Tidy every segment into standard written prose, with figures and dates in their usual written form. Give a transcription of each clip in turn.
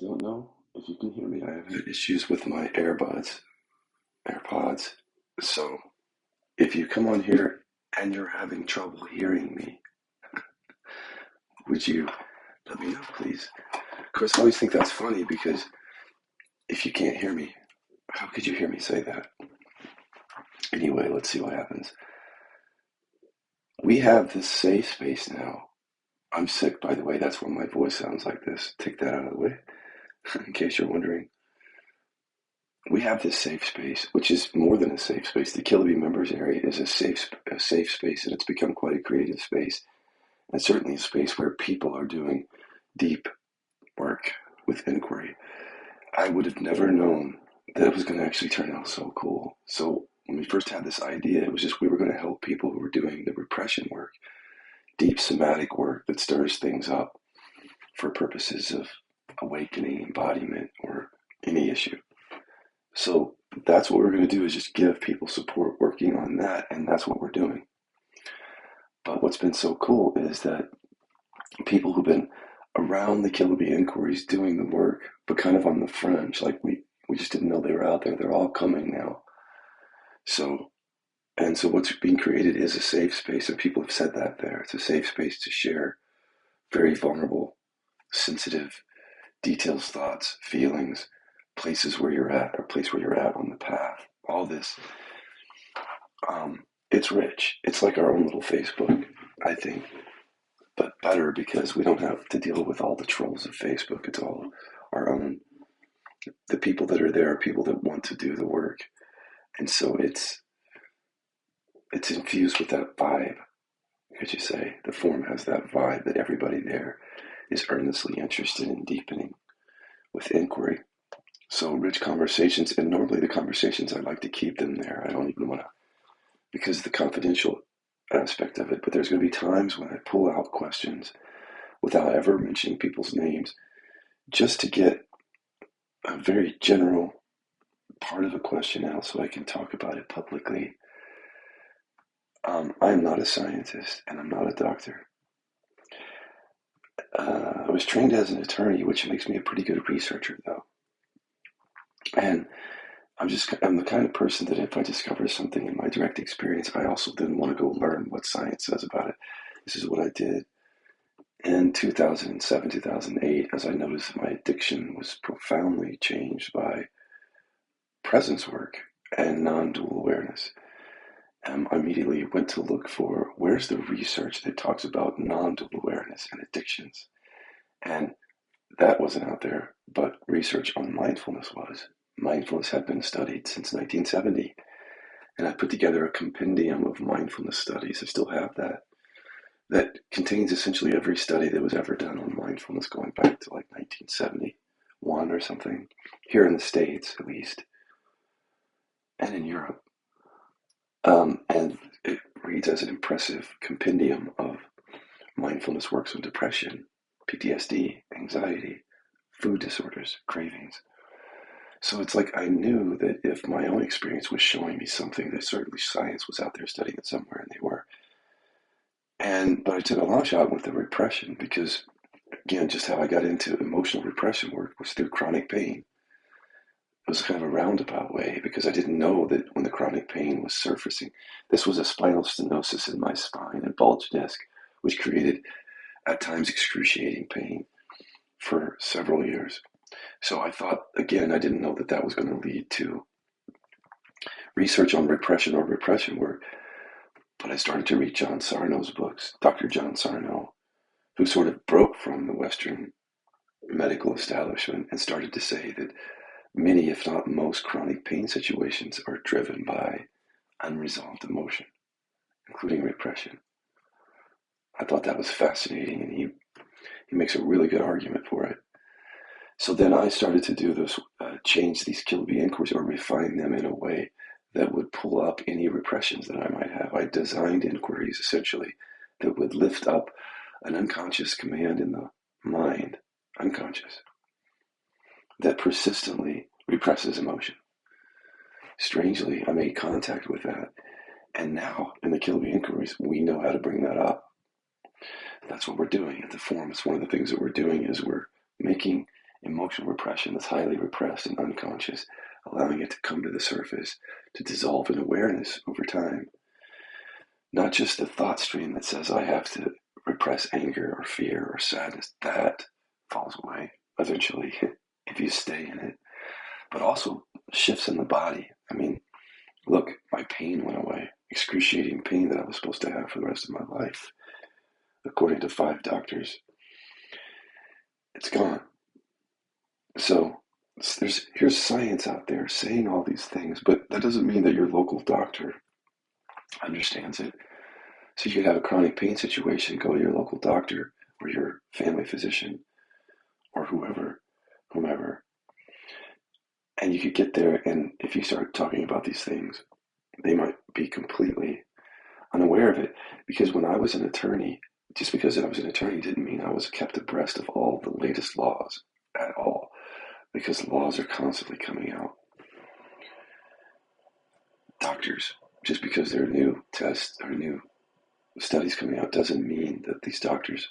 don't know if you can hear me. I have had issues with my AirPods. So if you come on here and you're having trouble hearing me, would you let me know, please? Of course, I always think that's funny because if you can't hear me, how could you hear me say that? Anyway, let's see what happens. We have this safe space now. I'm sick, by the way. That's why my voice sounds like this. Take that out of the way, in case you're wondering. We have this safe space, which is more than a safe space. The Killaby members area is a safe space, and it's become quite a creative space, and certainly a space where people are doing deep work with inquiry. I would have never known that it was going to actually turn out so cool. So when we first had this idea, it was just we were going to help people who were doing the repression work, deep somatic work that stirs things up for purposes of awakening, embodiment, or any issue. So that's what we're going to do, is just give people support working on that, and that's what we're doing. But what's been so cool is that people who've been around the Killaby inquiries doing the work, but kind of on the fringe, like we just didn't know they were out there, they're all coming now. So what's being created is a safe space, and people have said that there. It's a safe space to share very vulnerable, sensitive details, thoughts, feelings, places where you're at, or place where you're at on the path. All this. It's rich. It's like our own little Facebook, I think, but better because we don't have to deal with all the trolls of Facebook. It's all our own. The people that are there are people that want to do the work, and so it's infused with that vibe. Could you say the form has that vibe that everybody there is earnestly interested in deepening with inquiry. So rich conversations, and normally the conversations, I like to keep them there. I don't even want to, because of the confidential aspect of it, but there's going to be times when I pull out questions without ever mentioning people's names, just to get a very general part of a question out so I can talk about it publicly. I'm not a scientist, and I'm not a doctor. I was trained as an attorney, which makes me a pretty good researcher, though. And I'm the kind of person that if I discover something in my direct experience, I also then want to go learn what science says about it. This is what I did in 2007, 2008, as I noticed that my addiction was profoundly changed by presence work and non-dual awareness. I immediately went to look for where's the research that talks about non-dual awareness and addictions. And that wasn't out there, but research on mindfulness was. Mindfulness had been studied since 1970, and I put together a compendium of mindfulness studies. I still have that contains essentially every study that was ever done on mindfulness going back to like 1971 or something, here in the States at least, and in Europe. And it reads as an impressive compendium of mindfulness works on depression, PTSD, anxiety, food disorders, cravings. So it's like I knew that if my own experience was showing me something, that certainly science was out there studying it somewhere, and they were. But I took a long shot with the repression because, again, just how I got into emotional repression work was through chronic pain. It was kind of a roundabout way because I didn't know that when the chronic pain was surfacing, this was a spinal stenosis in my spine, a bulge disc, which created at times excruciating pain for several years. So I thought, again, I didn't know that that was going to lead to research on repression or repression work, but I started to read John Sarno's books, Dr. John Sarno, who sort of broke from the Western medical establishment and started to say that many, if not most, chronic pain situations are driven by unresolved emotion, including repression. I thought that was fascinating, and he makes a really good argument for it. So then I started to do this, change these Killaby inquiries or refine them in a way that would pull up any repressions that I might have. I designed inquiries essentially that would lift up an unconscious command in the mind, unconscious, that persistently represses emotion. Strangely, I made contact with that. And now in the Killaby inquiries, we know how to bring that up. That's what we're doing at the forum. It's one of the things that we're doing is we're making emotional repression that's highly repressed and unconscious, allowing it to come to the surface, to dissolve in awareness over time. Not just the thought stream that says I have to repress anger or fear or sadness. That falls away eventually if you stay in it, but also shifts in the body. I mean, look, my pain went away. Excruciating pain that I was supposed to have for the rest of my life, according to 5 doctors. It's gone. So here's science out there saying all these things, but that doesn't mean that your local doctor understands it. So you could have a chronic pain situation, go to your local doctor or your family physician or whomever, and you could get there, and if you start talking about these things, they might be completely unaware of it. Because when I was an attorney, just because I was an attorney didn't mean I was kept abreast of all the latest laws at all, because laws are constantly coming out. Doctors, just because there are new tests or new studies coming out, doesn't mean that these doctors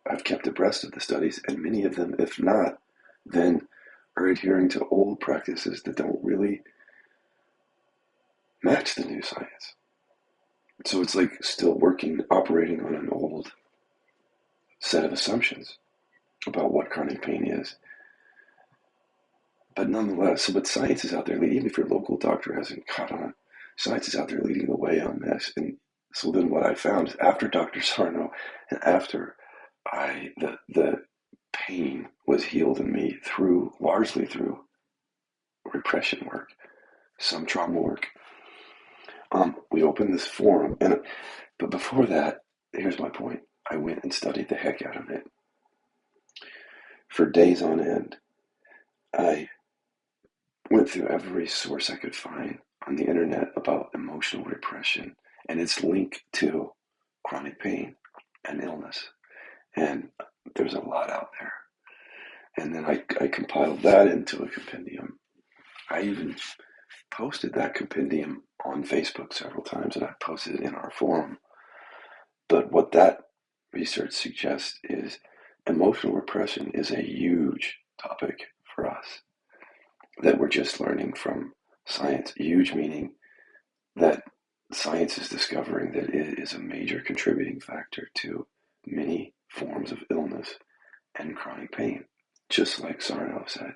have kept abreast of the studies, and many of them, if not, then are adhering to old practices that don't really match the new science. So it's like still operating on an old set of assumptions about what chronic pain is. But nonetheless, but science is out there, even if your local doctor hasn't caught on, science is out there leading the way on this. And so then what I found is after Dr. Sarno and after the pain was healed in me largely through repression work, some trauma work, we opened this forum. But before that, here's my point. I went and studied the heck out of it. For days on end, I went through every source I could find on the internet about emotional repression and its link to chronic pain and illness. And there's a lot out there. And then I compiled that into a compendium. I even posted that compendium on Facebook several times, and I posted it in our forum. But what that research suggests is emotional repression is a huge topic for us that we're just learning from science. Huge meaning that science is discovering that it is a major contributing factor to many forms of illness and chronic pain, just like Sarno said.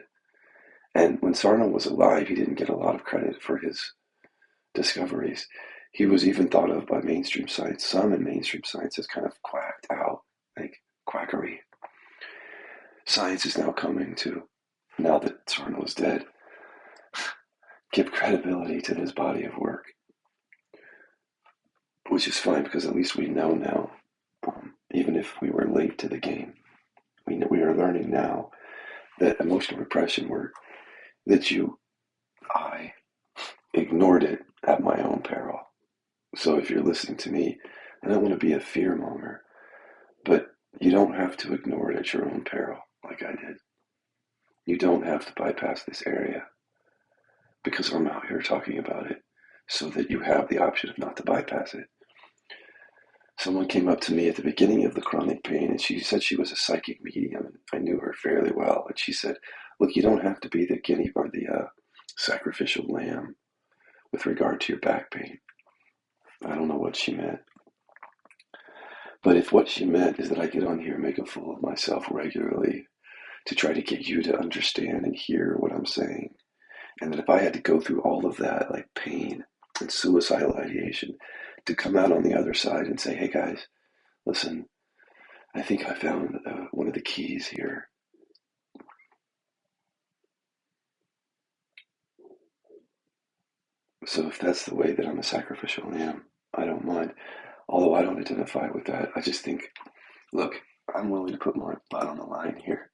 And when Sarno was alive, he didn't get a lot of credit for his discoveries. He was even thought of by mainstream science, some in mainstream science, as kind of quacked out, like quackery. Science is now coming to, now that Sarno is dead, give credibility to this body of work, which is fine because at least we know now, even if we were late to the game, we are learning now that emotional repression work, I ignored it at my own peril. So if you're listening to me, I don't want to be a fearmonger, but you don't have to ignore it at your own peril like I did. You don't have to bypass this area because I'm out here talking about it so that you have the option of not to bypass it. Someone came up to me at the beginning of the chronic pain and she said she was a psychic medium, and I knew her fairly well. And she said, look, you don't have to be the guinea or the sacrificial lamb with regard to your back pain. I don't know what she meant. But if what she meant is that I get on here and make a fool of myself regularly to try to get you to understand and hear what I'm saying, and that if I had to go through all of that, like pain and suicidal ideation, to come out on the other side and say, hey guys, listen, I think I found one of the keys here. So if that's the way that I'm a sacrificial lamb, I don't mind. Although I don't identify with that. I just think, look, I'm willing to put my butt on the line here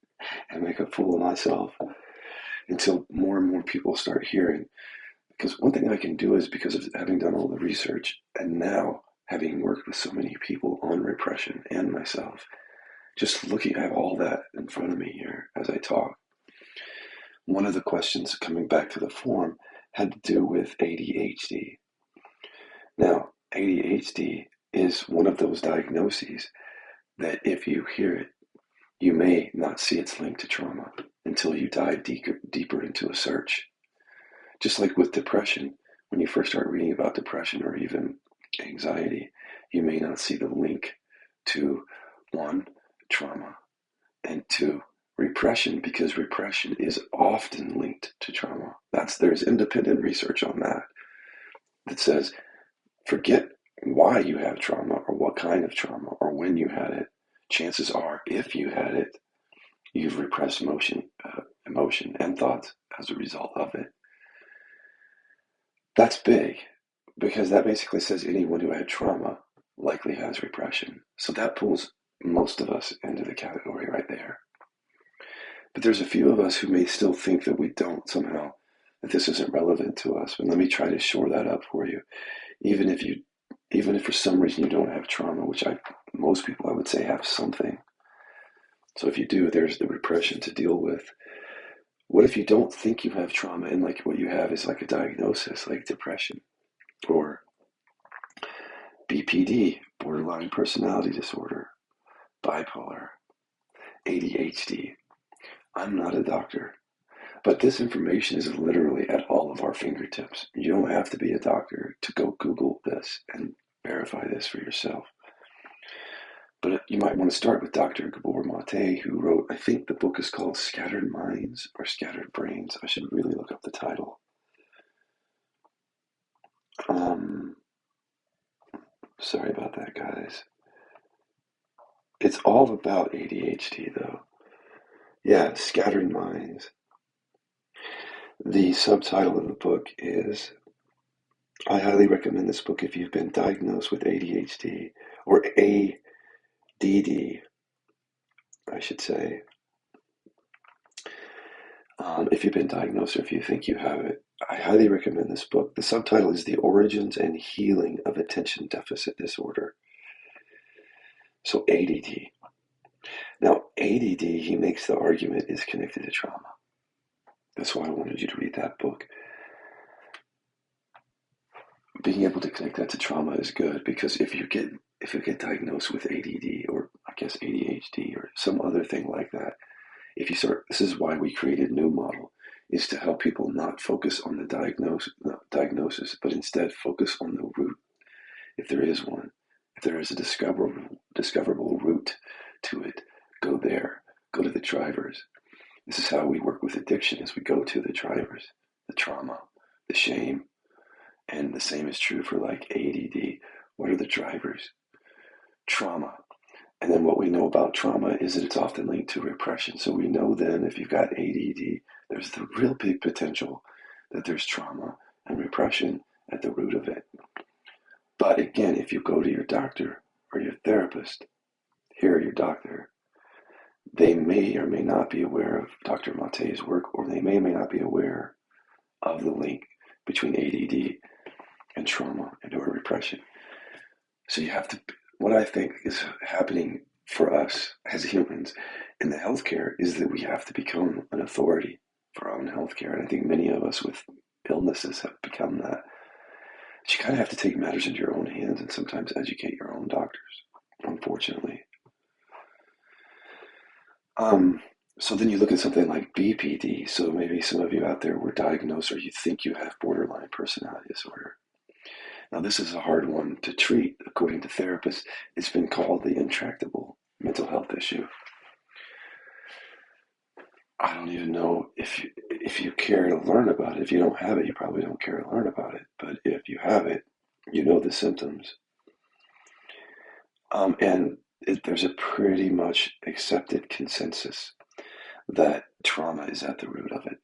and make a fool of myself until more and more people start hearing. Because one thing I can do is, because of having done all the research and now having worked with so many people on repression and myself, just looking, I have all that in front of me here as I talk. One of the questions coming back to the forum had to do with ADHD. Now, ADHD is one of those diagnoses that if you hear it, you may not see its link to trauma until you dive deeper into a search. Just like with depression, when you first start reading about depression or even anxiety, you may not see the link to one, trauma, and two, repression, because repression is often linked to trauma. There's independent research on that says forget why you have trauma or what kind of trauma or when you had it. Chances are, if you had it, you've repressed emotion and thoughts as a result of it. That's big, because that basically says anyone who had trauma likely has repression. So that pulls most of us into the category right there. But there's a few of us who may still think that we don't somehow, that this isn't relevant to us. But let me try to shore that up for you. Even if for some reason you don't have trauma, which most people I would say have something. So if you do, there's the repression to deal with. What if you don't think you have trauma and like what you have is like a diagnosis, like depression or BPD, borderline personality disorder, bipolar, ADHD? I'm not a doctor, but this information is literally at all of our fingertips. You don't have to be a doctor to go Google this and verify this for yourself. But you might want to start with Dr. Gabor Mate, who wrote, I think the book is called Scattered Minds or Scattered Brains. I should really look up the title. Sorry about that, guys. It's all about ADHD, though. Yeah, Scattered Minds. The subtitle of the book is, I highly recommend this book if you've been diagnosed with ADHD or ADD, I should say. If you've been diagnosed or if you think you have it, I highly recommend this book. The subtitle is The Origins and Healing of Attention Deficit Disorder. So ADD. Now, ADD, he makes the argument, is connected to trauma. That's why I wanted you to read that book. Being able to connect that to trauma is good, because if you get diagnosed with ADD or I guess ADHD or some other thing like that, this is why we created New Model, is to help people not focus on the diagnosis, but instead focus on the root, if there is one. If there is a discoverable root to it, go there. Go to the drivers. This is how we work with addiction, as we go to the drivers, the trauma, the shame. And the same is true for like ADD. What are the drivers? Trauma. And then what we know about trauma is that it's often linked to repression. So we know then if you've got ADD, there's the real big potential that there's trauma and repression at the root of it. But again, if you go to your doctor or your therapist, here your doctor, they may or may not be aware of Dr. Mate's work, or they may or may not be aware of the link between ADD and trauma and or repression. So you have to, what I think is happening for us as humans in the healthcare is that we have to become an authority for our own healthcare. And I think many of us with illnesses have become that. But you kind of have to take matters into your own hands and sometimes educate your own doctors, unfortunately. So then you look at something like BPD. So maybe some of you out there were diagnosed or you think you have borderline personality disorder. Now, this is a hard one to treat. According to therapists, it's been called the intractable mental health issue. I don't even know if you care to learn about it. If you don't have it, you probably don't care to learn about it. But if you have it, you know the symptoms. There's a pretty much accepted consensus that trauma is at the root of it.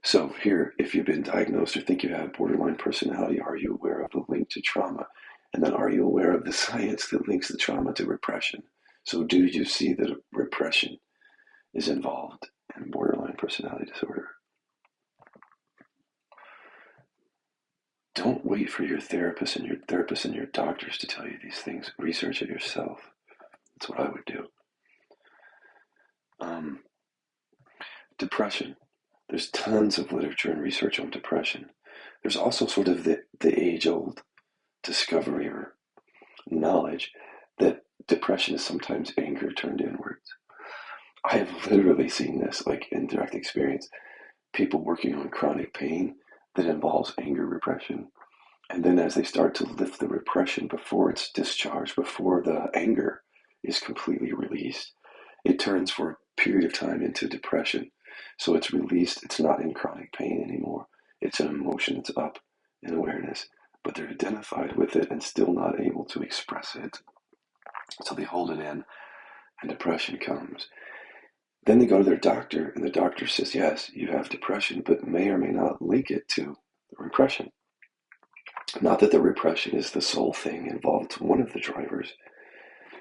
So here, if you've been diagnosed or think you have borderline personality, are you aware of the link to trauma? And then are you aware of the science that links the trauma to repression? So do you see that repression is involved in borderline personality disorder? Don't wait for your therapist and your doctors to tell you these things. Research it yourself. That's what I would do. Depression. There's tons of literature and research on depression. There's also sort of the age-old discovery or knowledge that depression is sometimes anger turned inwards. I have literally seen this, like in direct experience, people working on chronic pain that involves anger repression. And then as they start to lift the repression before it's discharged, before the anger is completely released, it turns for a period of time into depression. So it's released, it's not in chronic pain anymore. It's an emotion that's up in awareness, but they're identified with it and still not able to express it. So they hold it in, and depression comes. Then they go to their doctor, and the doctor says, yes, you have depression, but may or may not link it to the repression. Not that the repression is the sole thing involved, it's one of the drivers.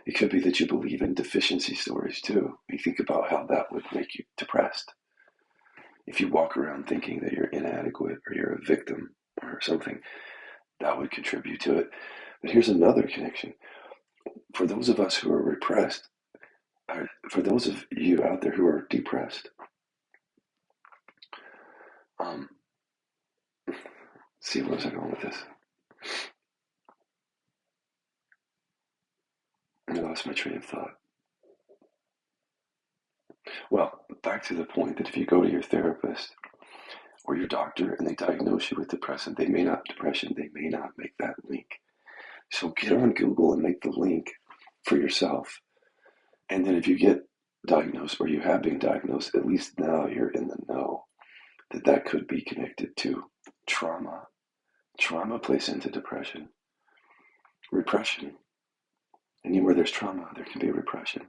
It could be that you believe in deficiency stories too. You think about how that would make you depressed. If you walk around thinking that you're inadequate or you're a victim or something, that would contribute to it. But here's another connection. For those of us who are repressed, or for those of you out there who are depressed, um, see, where was I going with this? I lost my train of thought. Well, back to the point that if you go to your therapist or your doctor and they diagnose you with depression, they may not make that link. So get on Google and make the link for yourself. And then if you get diagnosed or you have been diagnosed, at least now you're in the know that that could be connected to trauma. Trauma plays into depression, repression. Anywhere there's trauma, there can be repression.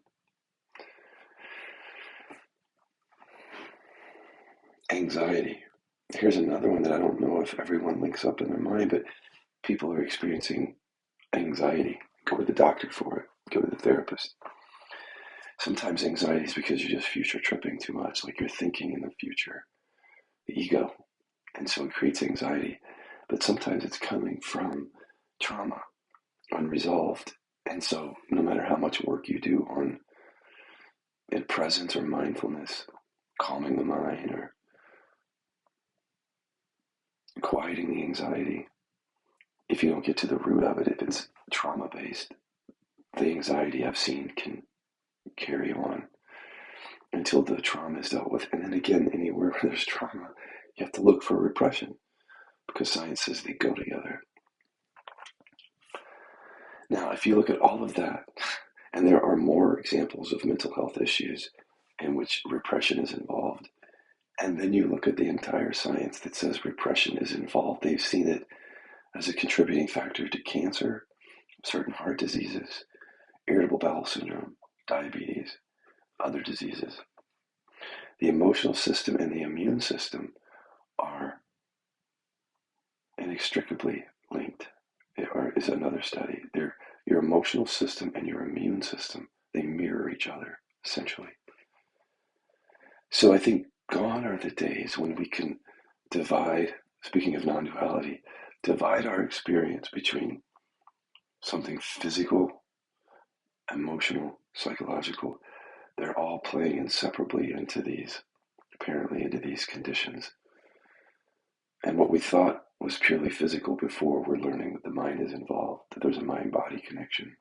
Anxiety. Here's another one that I don't know if everyone links up in their mind, but people are experiencing anxiety. Go to the doctor for it. Go to the therapist. Sometimes anxiety is because you're just future tripping too much, like you're thinking in the future, the ego. And so it creates anxiety. But sometimes it's coming from trauma, unresolved. And so no matter how much work you do on presence or mindfulness, calming the mind or quieting the anxiety, if you don't get to the root of it, if it's trauma based, the anxiety I've seen can carry on until the trauma is dealt with. And then again, anywhere where there's trauma, you have to look for repression because science says they go together. Now, if you look at all of that, and there are more examples of mental health issues in which repression is involved, and then you look at the entire science that says repression is involved, they've seen it as a contributing factor to cancer, certain heart diseases, irritable bowel syndrome, diabetes, other diseases. The emotional system and the immune system are inextricably linked. Is another study. Your emotional system and your immune system, they mirror each other, essentially. So I think gone are the days when we can divide, speaking of non-duality, divide our experience between something physical, emotional, psychological. They're all playing inseparably apparently into these conditions. And what we thought was purely physical before, we're learning that the mind is involved, that there's a mind-body connection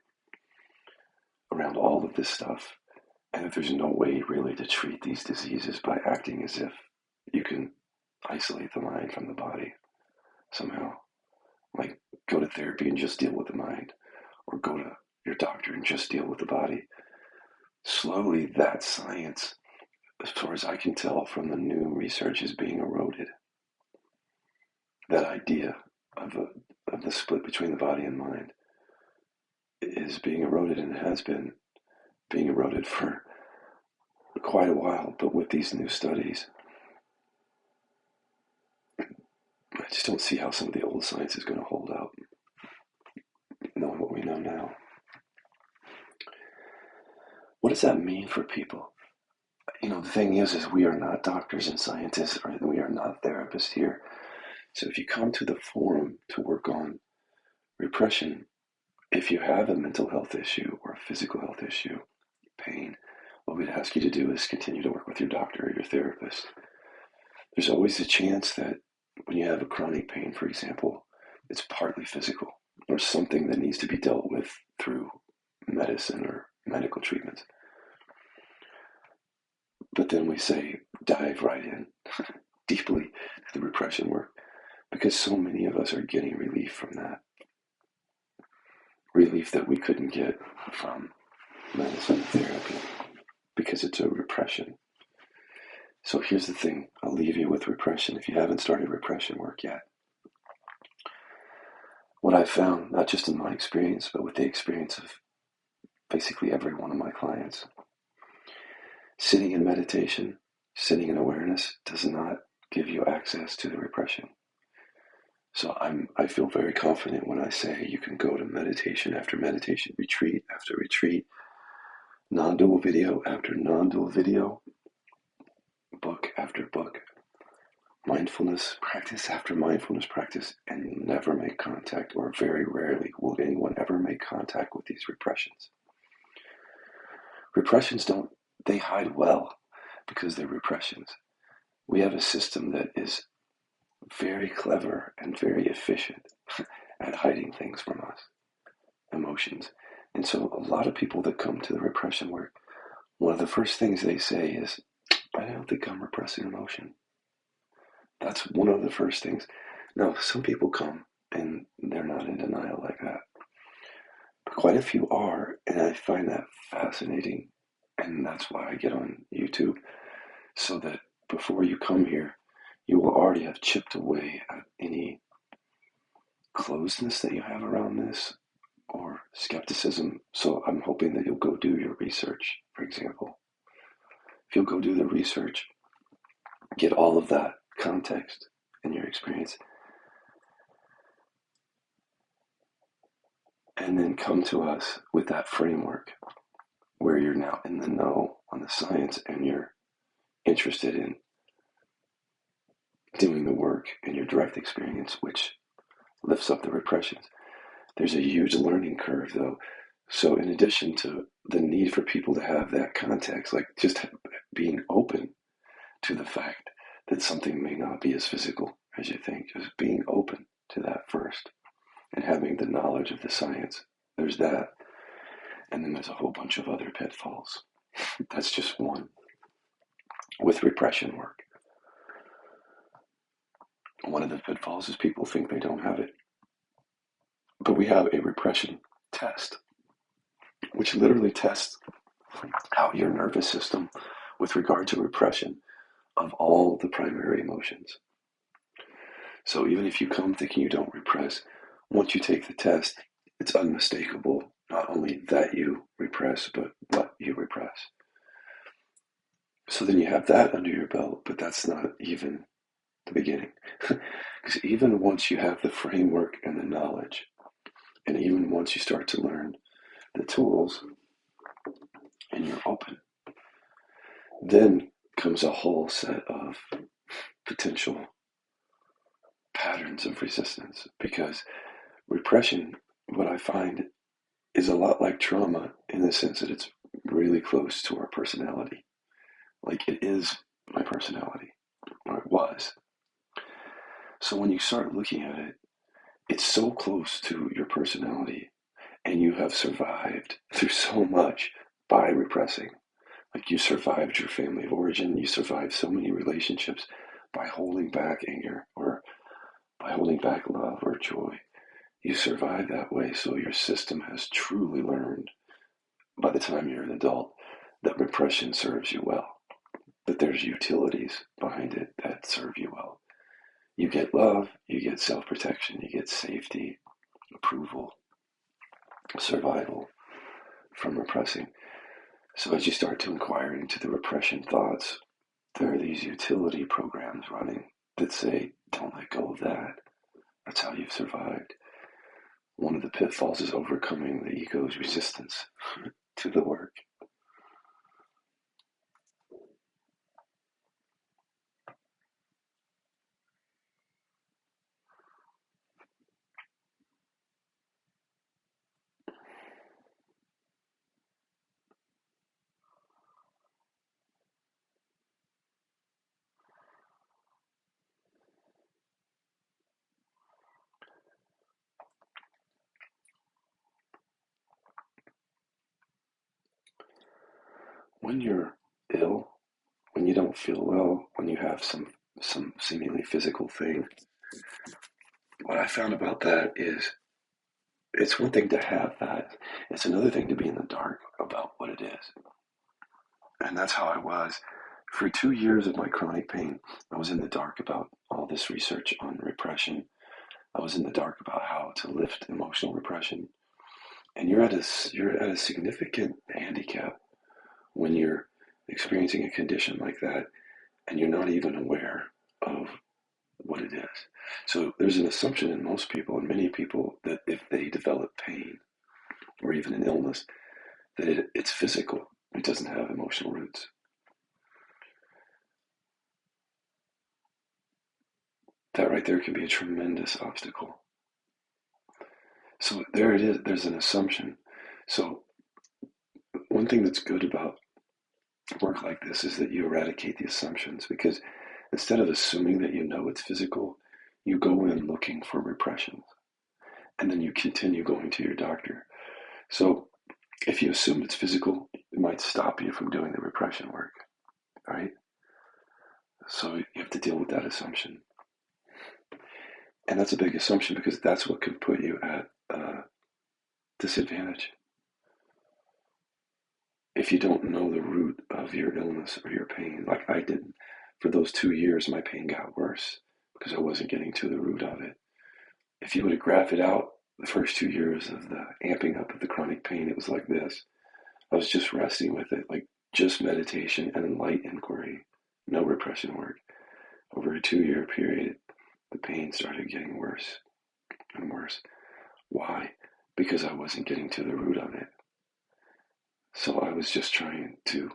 around all of this stuff, and that there's no way really to treat these diseases by acting as if you can isolate the mind from the body somehow. Like go to therapy and just deal with the mind, or go to your doctor and just deal with the body. Slowly, that science, as far as I can tell from the new research, is being eroded. That idea of the split between the body and mind is being eroded, and it has been being eroded for quite a while. But with these new studies, I just don't see how some of the old science is going to hold up, knowing what we know now. What does that mean for people? The thing is we are not doctors and scientists, or we are not therapists here. So if you come to the forum to work on repression, if you have a mental health issue or a physical health issue, pain, what we'd ask you to do is continue to work with your doctor or your therapist. There's always a chance that when you have a chronic pain, for example, it's partly physical or something that needs to be dealt with through medicine or medical treatments. But then we say, dive right in deeply to the repression work because so many of us are getting relief from that. Relief that we couldn't get from medicine therapy because it's a repression. So here's the thing, I'll leave you with repression if you haven't started repression work yet. What I've found, not just in my experience, but with the experience of basically every one of my clients, sitting in meditation, sitting in awareness does not give you access to the repression. So I feel very confident when I say you can go to meditation after meditation, retreat after retreat, non-dual video after non-dual video, book after book, mindfulness practice after mindfulness practice, and you'll never make contact, or very rarely will anyone ever make contact with these repressions. Repressions they hide well because they're repressions. We have a system that is very clever and very efficient at hiding things from us, emotions. And so a lot of people that come to the repression work, one of the first things they say is, I don't think I'm repressing emotion. That's one of the first things. Now, some people come and they're not in denial like that. But quite a few are, and I find that fascinating. And that's why I get on YouTube, so that before you come here, you will already have chipped away at any closeness that you have around this or skepticism. So I'm hoping that you'll go do your research, for example. If you'll go do the research, get all of that context in your experience, and then come to us with that framework where you're now in the know on the science and you're interested in doing the work in your direct experience, which lifts up the repressions. There's a huge learning curve, though. So, in addition to the need for people to have that context, like just being open to the fact that something may not be as physical as you think, just being open to that first and having the knowledge of the science, there's that. And then there's a whole bunch of other pitfalls. That's just one. With repression work, one of the pitfalls is people think they don't have it. But we have a repression test, which literally tests out your nervous system with regard to repression of all the primary emotions. So even if you come thinking you don't repress, once you take the test, it's unmistakable, not only that you repress, but what you repress. So then you have that under your belt, but that's not even the beginning. Because even once you have the framework and the knowledge, and even once you start to learn the tools and you're open, then comes a whole set of potential patterns of resistance. Because repression, what I find, is a lot like trauma in the sense that it's really close to our personality. Like it is my personality, or it was. So when you start looking at it, it's so close to your personality, and you have survived through so much by repressing. Like you survived your family of origin, you survived so many relationships by holding back anger or by holding back love or joy. You survive that way, so your system has truly learned by the time you're an adult that repression serves you well, that there's utilities behind it that serve you well. You get love, you get self-protection, you get safety, approval, survival from repressing. So as you start to inquire into the repression thoughts, there are these utility programs running that say, don't let go of that. That's how you've survived. One of the pitfalls is overcoming the ego's resistance to the work. When you're ill when you don't feel well, when you have some seemingly physical thing, what I found about that is it's one thing to have that. It's another thing to be in the dark about what it is. And that's how I was. For 2 years of my chronic pain, I was in the dark about all this research on repression. I was in the dark about how to lift emotional repression. And you're at a significant handicap when you're experiencing a condition like that and you're not even aware of what it is. So there's an assumption in most people and many people that if they develop pain or even an illness, that it's physical. It doesn't have emotional roots. That right there can be a tremendous obstacle. So there it is. There's an assumption. So one thing that's good about work like this is that you eradicate the assumptions because instead of assuming that you know it's physical, you go in looking for repressions and then you continue going to your doctor. So if you assume it's physical, it might stop you from doing the repression work, right? So you have to deal with that assumption. And that's a big assumption because that's what can put you at disadvantage. If you don't know the root of your illness or your pain, like I didn't, for those 2 years, my pain got worse because I wasn't getting to the root of it. If you would have graphed it out, the first 2 years of the amping up of the chronic pain, it was like this. I was just resting with it, like just meditation and light inquiry, no repression work. Over a 2 year period, the pain started getting worse and worse. Why? Because I wasn't getting to the root of it. So I was just trying to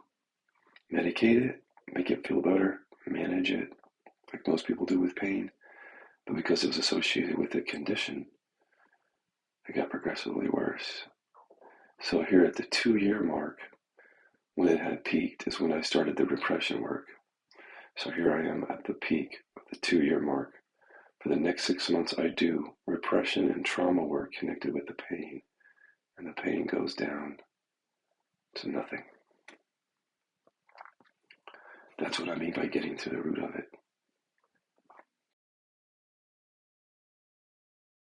medicate it, make it feel better, manage it, like most people do with pain. But because it was associated with a condition, it got progressively worse. So here at the 2 year mark, when it had peaked, is when I started the repression work. So here I am at the peak of the 2 year mark. For the next 6 months, I do repression and trauma work connected with the pain, and the pain goes down to nothing. That's what I mean by getting to the root of it.